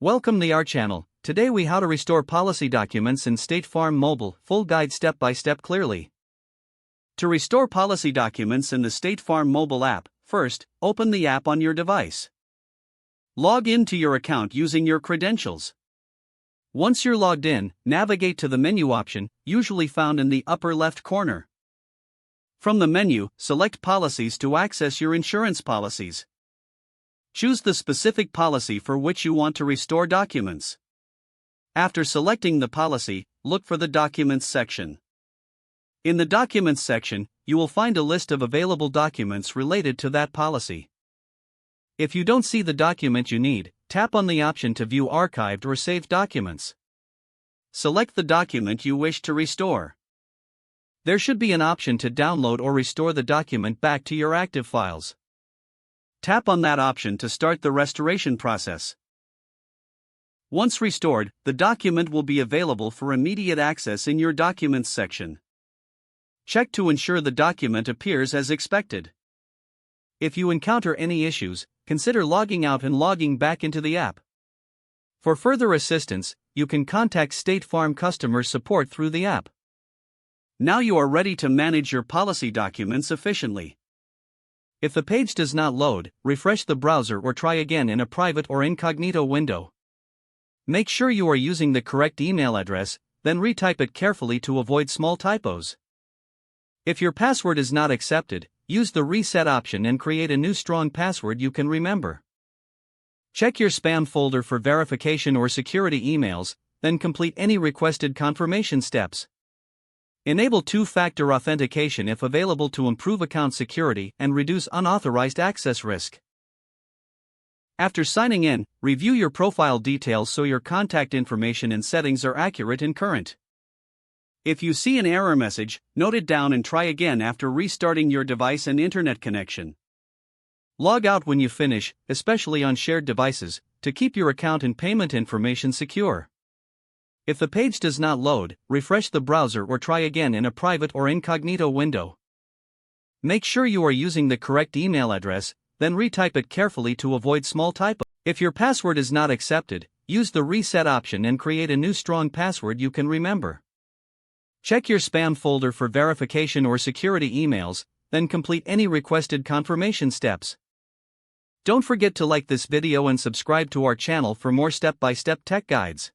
Welcome to our channel. Today we how to restore policy documents in State Farm Mobile, full guide step by step clearly. To restore policy documents in the State Farm Mobile app, first, open the app on your device. Log in to your account using your credentials. Once you're logged in, navigate to the menu option, usually found in the upper left corner. From the menu, select Policies to access your insurance policies. Choose the specific policy for which you want to restore documents. After selecting the policy, look for the Documents section. In the Documents section, you will find a list of available documents related to that policy. If you don't see the document you need, tap on the option to view archived or saved documents. Select the document you wish to restore. There should be an option to download or restore the document back to your active files. Tap on that option to start the restoration process. Once restored, the document will be available for immediate access in your Documents section. Check to ensure the document appears as expected. If you encounter any issues, consider logging out and logging back into the app. For further assistance, you can contact State Farm customer support through the app. Now you are ready to manage your policy documents efficiently. If the page does not load, refresh the browser or try again in a private or incognito window. Make sure you are using the correct email address, then retype it carefully to avoid small typos. If your password is not accepted, use the reset option and create a new strong password you can remember. Check your spam folder for verification or security emails, then complete any requested confirmation steps. Enable two-factor authentication if available to improve account security and reduce unauthorized access risk. After signing in, review your profile details so your contact information and settings are accurate and current. If you see an error message, note it down and try again after restarting your device and internet connection. Log out when you finish, especially on shared devices, to keep your account and payment information secure. If the page does not load, refresh the browser or try again in a private or incognito window. Make sure you are using the correct email address, then retype it carefully to avoid small typos. If your password is not accepted, use the reset option and create a new strong password you can remember. Check your spam folder for verification or security emails, then complete any requested confirmation steps. Don't forget to like this video and subscribe to our channel for more step-by-step tech guides.